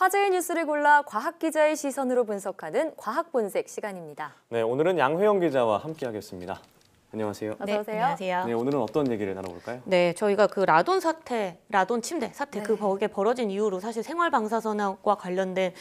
화제의 뉴스를 골라 과학 기자의 시선으로 분석하는 과학본색 시간입니다. 네, 오늘은 양회영 기자와 함께하겠습니다. 안녕하세요. 어서 오세요. 안녕하세요. 네, 오늘은 어떤 얘기를 나눠볼까요? 네, 저희가 그 라돈 침대 사태 그게 벌어진 이후로 사실 생활 방사선과 관련된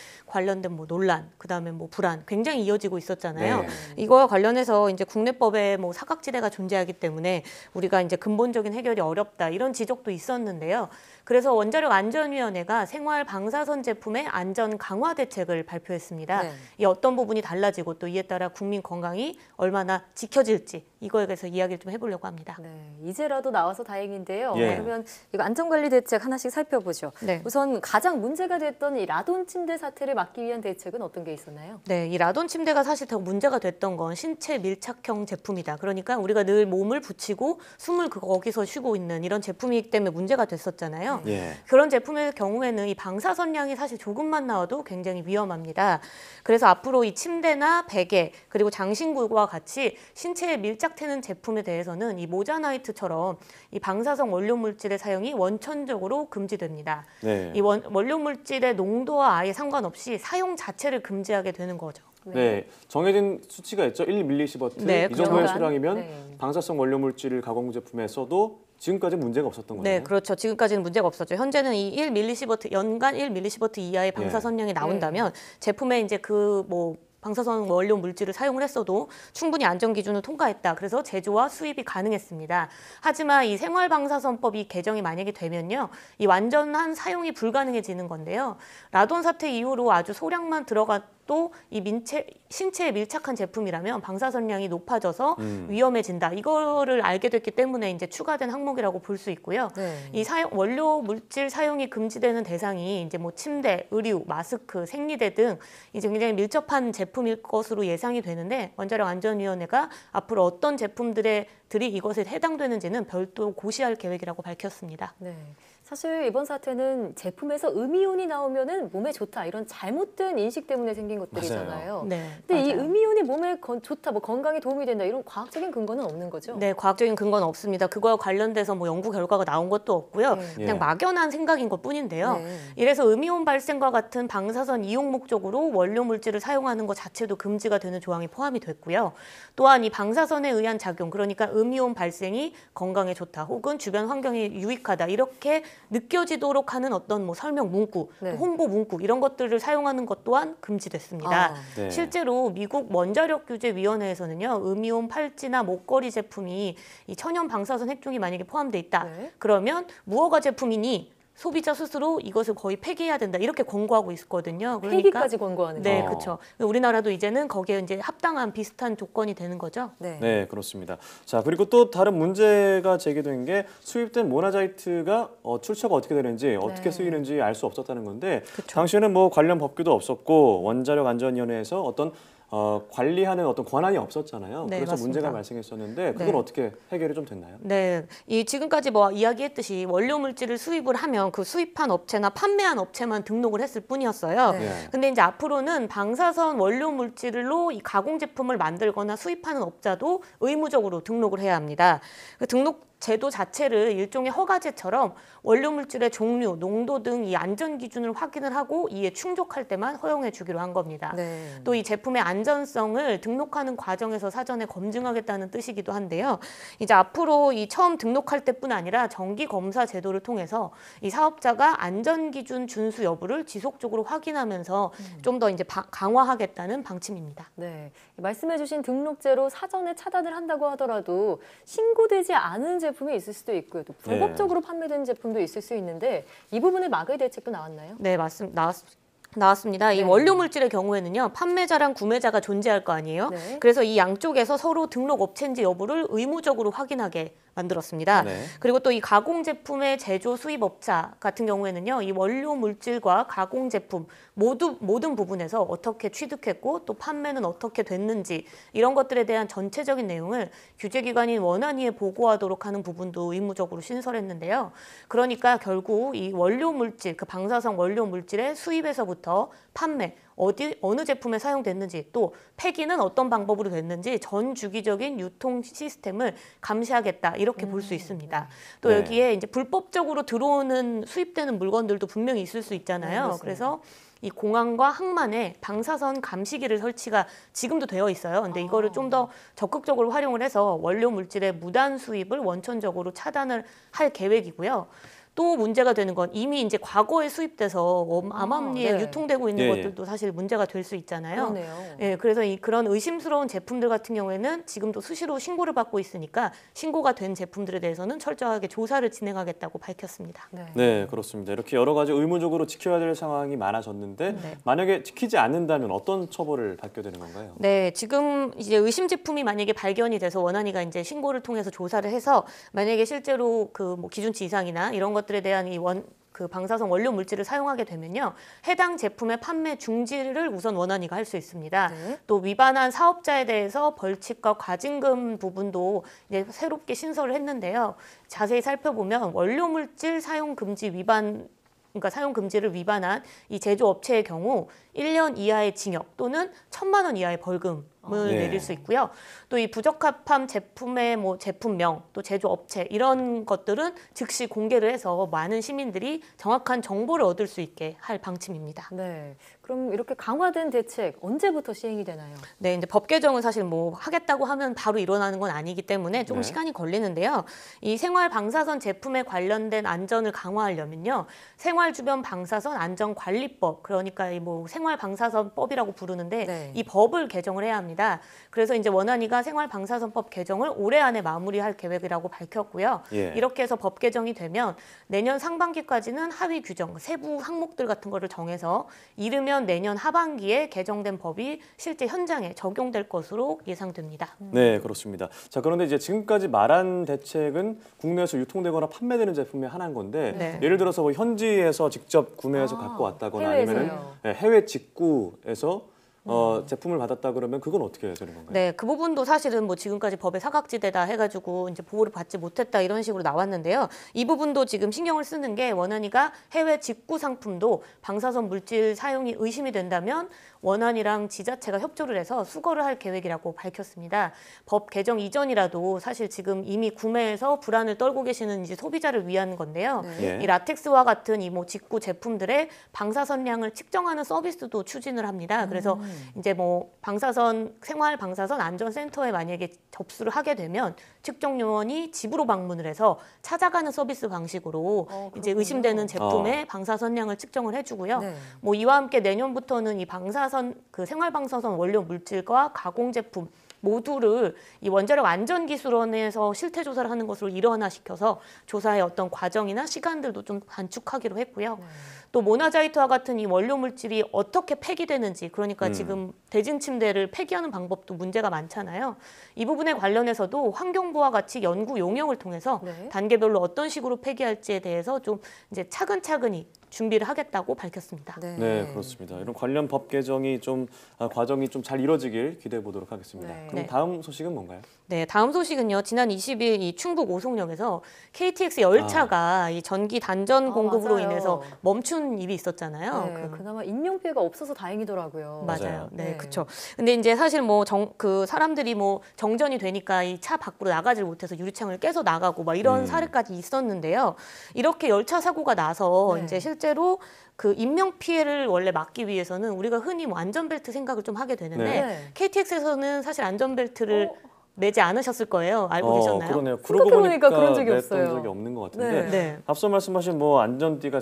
뭐 논란, 그다음에 뭐 불안 굉장히 이어지고 있었잖아요. 네. 이거와 관련해서 이제 국내법에 뭐 사각지대가 존재하기 때문에 우리가 이제 근본적인 해결이 어렵다 이런 지적도 있었는데요. 그래서 원자력 안전위원회가 생활 방사선 제품의 안전 강화 대책을 발표했습니다. 네. 이 어떤 부분이 달라지고 또 이에 따라 국민 건강이 얼마나 지켜질지 이거에 대해서 이야기를 좀 해보려고 합니다. 네, 이제라도 나와서 다행인데요. 예. 그러면 이거 안전관리 대책 하나씩 살펴보죠. 네. 우선 가장 문제가 됐던 이 라돈 침대 사태를 막기 위한 대책은 어떤 게 있었나요? 네, 이 라돈 침대가 사실 더 문제가 됐던 건 신체 밀착형 제품이다. 그러니까 우리가 늘 몸을 붙이고 숨을 거기서 쉬고 있는 이런 제품이기 때문에 문제가 됐었잖아요. 예. 그런 제품의 경우에는 이 방사선량이 사실 조금만 나와도 굉장히 위험합니다. 그래서 앞으로 이 침대나 베개 그리고 장신구와 같이 신체에 밀착되는 제품에 대해서는 이 모자나이트처럼 이 방사성 원료 물질의 사용이 원천적으로 금지됩니다. 네. 이 원료 물질의 농도와 아예 상관없이 사용 자체를 금지하게 되는 거죠. 네, 정해진 수치가 있죠. 1mSv. 네, 이 정도의 그렇죠. 수량이면 네. 방사성 원료 물질 가공 제품에 써도 지금까지 문제가 없었던 거네요. 네, 그렇죠. 지금까지는 문제가 없었죠. 현재는 이 1mSv 연간 1mSv 이하의 방사선량이 나온다면 제품에 이제 그 뭐 방사선 원료 물질을 사용을 했어도 충분히 안전 기준을 통과했다. 그래서 제조와 수입이 가능했습니다. 하지만 이 생활방사선법이 개정이 만약에 되면요, 이 완전한 사용이 불가능해지는 건데요. 라돈 사태 이후로 아주 소량만 들어가도 이 신체에 밀착한 제품이라면 방사선량이 높아져서 위험해진다. 이거를 알게 됐기 때문에 이제 추가된 항목이라고 볼 수 있고요. 네. 이 원료 물질 사용이 금지되는 대상이 이제 뭐 침대, 의류, 마스크, 생리대 등 이제 굉장히 밀접한 제품일 것으로 예상이 되는데 원자력 안전위원회가 앞으로 어떤 제품들이 이것에 해당되는지는 별도 고시할 계획이라고 밝혔습니다. 네. 사실 이번 사태는 제품에서 음이온이 나오면은 몸에 좋다 이런 잘못된 인식 때문에 생긴 것들이잖아요. 네, 근데 이 맞아요. 음이온이 몸에 좋다, 뭐 건강에 도움이 된다 이런 과학적인 근거는 없는 거죠? 네, 과학적인 근거는 없습니다. 그거와 관련돼서 뭐 연구 결과가 나온 것도 없고요. 네. 그냥 예. 막연한 생각인 것뿐인데요. 네. 이래서 음이온 발생과 같은 방사선 이용 목적으로 원료 물질을 사용하는 것 자체도 금지가 되는 조항이 포함이 됐고요. 또한 이 방사선에 의한 작용, 그러니까 음이온 발생이 건강에 좋다, 혹은 주변 환경에 유익하다 이렇게 느껴지도록 하는 어떤 뭐 설명 문구, 네. 홍보 문구 이런 것들을 사용하는 것 또한 금지됐습니다. 아, 네. 실제로 미국 원자력규제위원회에서는요, 음이온 팔찌나 목걸이 제품이 이 천연 방사선 핵종이 만약에 포함돼 있다. 네. 그러면 무허가 제품이니 소비자 스스로 이것을 거의 폐기해야 된다. 이렇게 권고하고 있거든요. 그러니까 폐기까지 권고하는 네, 거예요. 그렇죠. 우리나라도 이제는 거기에 이제 합당한 비슷한 조건이 되는 거죠. 네. 네, 그렇습니다. 자, 그리고 또 다른 문제가 제기된 게 수입된 모나자이트가 출처가 어떻게 되는지, 어떻게 쓰이는지 알 수 없었다는 건데 그쵸. 당시에는 뭐 관련 법규도 없었고 원자력 안전위원회에서 어떤 관리하는 어떤 권한이 없었잖아요. 네, 그래서 맞습니다. 문제가 발생했었는데 그건 네. 어떻게 해결이 좀 됐나요? 네, 이 지금까지 뭐 이야기했듯이 원료 물질을 수입을 하면 그 수입한 업체나 판매한 업체만 등록을 했을 뿐이었어요. 네. 근데 이제 앞으로는 방사선 원료 물질로 이 가공 제품을 만들거나 수입하는 업자도 의무적으로 등록을 해야 합니다. 그 등록 제도 자체를 일종의 허가제처럼 원료 물질의 종류, 농도 등 이 안전 기준을 확인을 하고 이에 충족할 때만 허용해 주기로 한 겁니다. 네. 또 이 제품의 안전성을 등록하는 과정에서 사전에 검증하겠다는 뜻이기도 한데요. 이제 앞으로 이 처음 등록할 때뿐 아니라 정기 검사 제도를 통해서 이 사업자가 안전 기준 준수 여부를 지속적으로 확인하면서 좀 더 이제 강화하겠다는 방침입니다. 네. 말씀해주신 등록제로 사전에 차단을 한다고 하더라도 신고되지 않은 제품이 있을 수도 있고요. 또 불법적으로 판매된 제품도 있을 수 있는데 이 부분을 막을 대책도 나왔나요? 네, 나왔습니다. 이 네. 원료 물질의 경우에는요, 판매자랑 구매자가 존재할 거 아니에요. 네. 그래서 이 양쪽에서 서로 등록 업체인지 여부를 의무적으로 확인하게 만들었습니다. 네. 그리고 또 이 가공 제품의 제조 수입 업자 같은 경우에는요, 이 원료 물질과 가공 제품 모든 부분에서 어떻게 취득했고 또 판매는 어떻게 됐는지 이런 것들에 대한 전체적인 내용을 규제기관인 원안위에 보고하도록 하는 부분도 의무적으로 신설했는데요. 그러니까 결국 이 원료 물질, 그 방사성 원료 물질의 수입에서부터 제조부터 판매, 어느 제품에 사용됐는지 또 폐기는 어떤 방법으로 됐는지 전 주기적인 유통 시스템을 감시하겠다 이렇게 볼 수 있습니다. 또 네. 여기에 이제 불법적으로 들어오는 수입되는 물건들도 분명히 있을 수 있잖아요. 그렇습니다. 그래서 이 공항과 항만에 방사선 감시기를 설치가 지금도 되어 있어요. 근데 이거를 좀 더 적극적으로 활용을 해서 원료 물질의 무단 수입을 원천적으로 차단을 할 계획이고요. 또 문제가 되는 건 이미 이제 과거에 수입돼서 암암리에 네. 유통되고 있는 예, 예. 것들도 사실 문제가 될 수 있잖아요. 그러네요. 예, 그래서 그런 의심스러운 제품들 같은 경우에는 지금도 수시로 신고를 받고 있으니까 신고가 된 제품들에 대해서는 철저하게 조사를 진행하겠다고 밝혔습니다. 네, 그렇습니다. 이렇게 여러 가지 의무적으로 지켜야 될 상황이 많아졌는데 네. 만약에 지키지 않는다면 어떤 처벌을 받게 되는 건가요? 네, 지금 이제 의심 제품이 만약에 발견이 돼서 원안위가 이제 신고를 통해서 조사를 해서 만약에 실제로 그 뭐 기준치 이상이나 이런 것들에 대한 그 방사선 원료 물질을 사용하게 되면요, 해당 제품의 판매 중지를 우선 원안위가 할 수 있습니다. 네. 또 위반한 사업자에 대해서 벌칙과 과징금 부분도 이제 새롭게 신설을 했는데요. 자세히 살펴보면 원료 물질 사용 금지 위반 그러니까 사용 금지를 위반한 이 제조업체의 경우 1년 이하의 징역 또는 1,000만 원 이하의 벌금을 네. 내릴 수 있고요. 또 이 부적합한 제품의 뭐 제품명, 또 제조업체 이런 것들은 즉시 공개를 해서 많은 시민들이 정확한 정보를 얻을 수 있게 할 방침입니다. 네. 그럼 이렇게 강화된 대책 언제부터 시행이 되나요? 네, 이제 법 개정은 사실 뭐 하겠다고 하면 바로 일어나는 건 아니기 때문에 조금 네. 시간이 걸리는데요. 이 생활 방사선 제품에 관련된 안전을 강화하려면요, 생활 주변 방사선 안전관리법, 그러니까 이 뭐 생활 방사선법이라고 부르는데 네. 이 법을 개정을 해야 합니다. 그래서 이제 원안위가 생활 방사선법 개정을 올해 안에 마무리할 계획이라고 밝혔고요. 예. 이렇게 해서 법 개정이 되면 내년 상반기까지는 하위 규정, 세부 항목들 같은 거를 정해서 이르면 내년 하반기에 개정된 법이 실제 현장에 적용될 것으로 예상됩니다. 네, 그렇습니다. 자, 그런데 이제 지금까지 말한 대책은 국내에서 유통되거나 판매되는 제품의 하나인 건데 네. 예를 들어서 뭐 현지에서 직접 구매해서 갖고 왔다거나 아니면은 해외에서요. 해외 직구에서 제품을 받았다 그러면 그건 어떻게 되는 건가요? 네, 그 부분도 사실은 뭐 지금까지 법의 사각지대다 해가지고 이제 보호를 받지 못했다 이런 식으로 나왔는데요. 이 부분도 지금 신경을 쓰는 게 원안위가 해외 직구 상품도 방사선 물질 사용이 의심이 된다면 원안위랑 지자체가 협조를 해서 수거를 할 계획이라고 밝혔습니다. 법 개정 이전이라도 사실 지금 이미 구매해서 불안을 떨고 계시는 이제 소비자를 위한 건데요. 네. 예. 이 라텍스와 같은 이 뭐 직구 제품들의 방사선량을 측정하는 서비스도 추진을 합니다. 그래서 이제 뭐 생활 방사선 안전센터에 만약에 접수를 하게 되면 측정 요원이 집으로 방문을 해서 찾아가는 서비스 방식으로 이제 그렇군요. 의심되는 제품의 방사선량을 측정을 해주고요. 네. 뭐 이와 함께 내년부터는 이 그 생활 방사선 원료 물질과 가공 제품 모두를 이 원자력 안전기술원에서 실태 조사를 하는 것으로 일원화시켜서 조사의 어떤 과정이나 시간들도 좀 단축하기로 했고요. 또 모나자이트와 같은 이 원료 물질이 어떻게 폐기되는지, 그러니까 지금 대진 침대를 폐기하는 방법도 문제가 많잖아요. 이 부분에 관련해서도 환경부와 같이 연구 용역을 통해서 네. 단계별로 어떤 식으로 폐기할지에 대해서 좀 이제 차근차근히 준비를 하겠다고 밝혔습니다. 네, 그렇습니다. 이런 관련 법 개정이 좀 과정이 좀 잘 이뤄지길 기대해 보도록 하겠습니다. 네. 그럼 네. 다음 소식은 뭔가요? 네, 다음 소식은요. 지난 20일 이 충북 오송역에서 KTX 열차가 이 전기 단전 공급으로 맞아요. 인해서 멈춘 일이 있었잖아요. 네, 그나마 인명 피해가 없어서 다행이더라고요. 맞아요. 맞아요. 네, 네. 그렇죠. 근데 이제 사실 뭐 그 사람들이 뭐 정전이 되니까 이 차 밖으로 나가질 못해서 유리창을 깨서 나가고 막 이런 사례까지 있었는데요. 이렇게 열차 사고가 나서 네. 이제 실제로 그 인명 피해를 원래 막기 위해서는 우리가 흔히 뭐 안전벨트 생각을 좀 하게 되는데 네. KTX에서는 사실 안전벨트를 매지 않으셨을 거예요. 알고 계셨나요? 그러네요. 그러고 생각해보니까 보니까 그런 적이 냈던 없어요. 적이 없는 것 같은데 네. 네. 앞서 말씀하신 뭐 안전띠가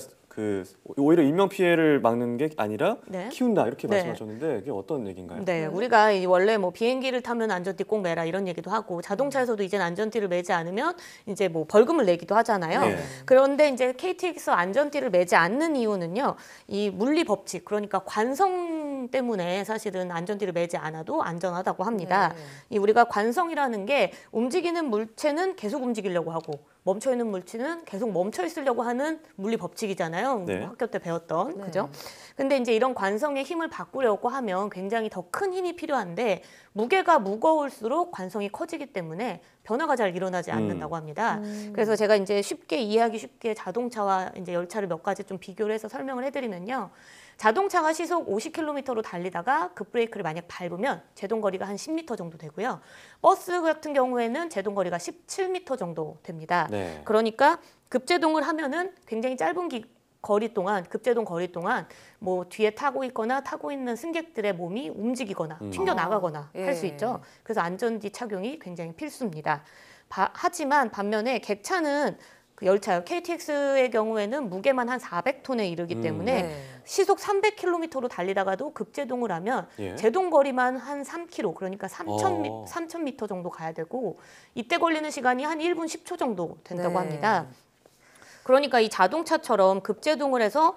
오히려 인명 피해를 막는 게 아니라 네. 키운다 이렇게 네. 말씀하셨는데 이게 어떤 얘기인가요? 네, 우리가 원래 뭐 비행기를 타면 안전띠 꼭 매라 이런 얘기도 하고 자동차에서도 이제는 안전띠를 매지 않으면 이제 뭐 벌금을 내기도 하잖아요. 네. 그런데 이제 KTX 안전띠를 매지 않는 이유는요, 이 물리 법칙, 그러니까 관성 때문에 사실은 안전띠를 매지 않아도 안전하다고 합니다. 네. 이 우리가 관성이라는 게 움직이는 물체는 계속 움직이려고 하고 멈춰 있는 물체는 계속 멈춰 있으려고 하는 물리 법칙이잖아요. 네. 학교 때 배웠던 네. 그죠? 근데 이제 이런 관성의 힘을 바꾸려고 하면 굉장히 더 큰 힘이 필요한데 무게가 무거울수록 관성이 커지기 때문에 변화가 잘 일어나지 않는다고 합니다. 그래서 제가 이제 쉽게 이해하기 쉽게 자동차와 이제 열차를 몇 가지 좀 비교를 해서 설명을 해드리면요. 자동차가 시속 50km로 달리다가 급브레이크를 만약 밟으면 제동 거리가 한 10m 정도 되고요. 버스 같은 경우에는 제동 거리가 17m 정도 됩니다. 네. 그러니까 급제동을 하면은 굉장히 짧은 거리 동안 급제동 거리 동안 뭐 뒤에 타고 있거나 타고 있는 승객들의 몸이 움직이거나 튕겨 나가거나 예. 할 수 있죠. 그래서 안전띠 착용이 굉장히 필수입니다. 하지만 반면에 객차는 그 열차요. KTX의 경우에는 무게만 한 400톤에 이르기 때문에 네. 시속 300km로 달리다가도 급제동을 하면 예. 제동 거리만 한 3km, 그러니까 3,000m, 어. 3,000m 정도 가야 되고 이때 걸리는 시간이 한 1분 10초 정도 된다고 네. 합니다. 그러니까 이 자동차처럼 급제동을 해서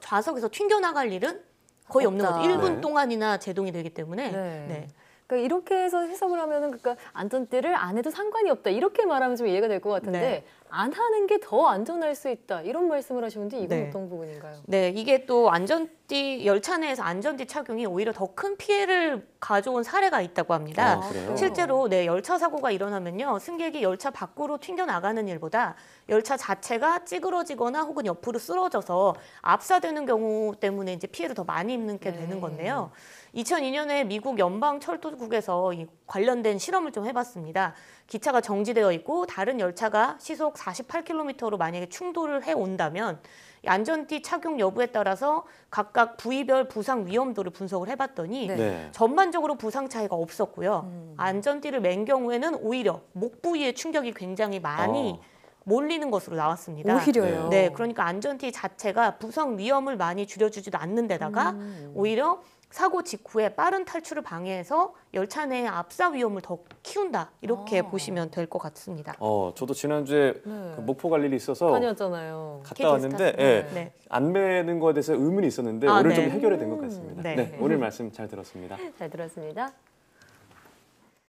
좌석에서 튕겨나갈 일은 거의 없는 없다. 거죠. 1분 네. 동안이나 제동이 되기 때문에. 네. 네. 그러니까 이렇게 해서 해석을 하면은 그러니까 안전띠를 안 해도 상관이 없다 이렇게 말하면 좀 이해가 될 것 같은데 네. 안 하는 게 더 안전할 수 있다 이런 말씀을 하시는데 이건 네. 어떤 부분인가요? 네, 이게 또 안전띠 열차 내에서 안전띠 착용이 오히려 더 큰 피해를 가져온 사례가 있다고 합니다. 아, 그래요? 실제로 네, 열차 사고가 일어나면요. 승객이 열차 밖으로 튕겨나가는 일보다 열차 자체가 찌그러지거나 혹은 옆으로 쓰러져서 압사되는 경우 때문에 이제 피해를 더 많이 입는 게 되는 건데요. 2002년에 미국 연방철도국에서 이 관련된 실험을 좀 해봤습니다. 기차가 정지되어 있고 다른 열차가 시속 48km로 만약에 충돌을 해온다면 안전띠 착용 여부에 따라서 각각 부위별 부상 위험도를 분석을 해봤더니 네. 네. 전반적으로 부상 차이가 없었고요. 안전띠를 맨 경우에는 오히려 목 부위에 충격이 굉장히 많이 몰리는 것으로 나왔습니다. 오히려요. 네, 그러니까 안전띠 자체가 부상 위험을 많이 줄여주지도 않는 데다가 오히려 사고 직후에 빠른 탈출을 방해해서 열차 내의 압사 위험을 더 키운다 이렇게 보시면 될 것 같습니다. 저도 지난주에 네. 그 목포 갈 일이 있어서 다녔잖아요. 갔다 왔는데 KTX 예, 탔어요. 네. 안 매는 거에 대해서 의문이 있었는데 아, 오늘 네. 좀 해결이 된 것 같습니다. 네. 네, 오늘 말씀 잘 들었습니다. 잘 들었습니다.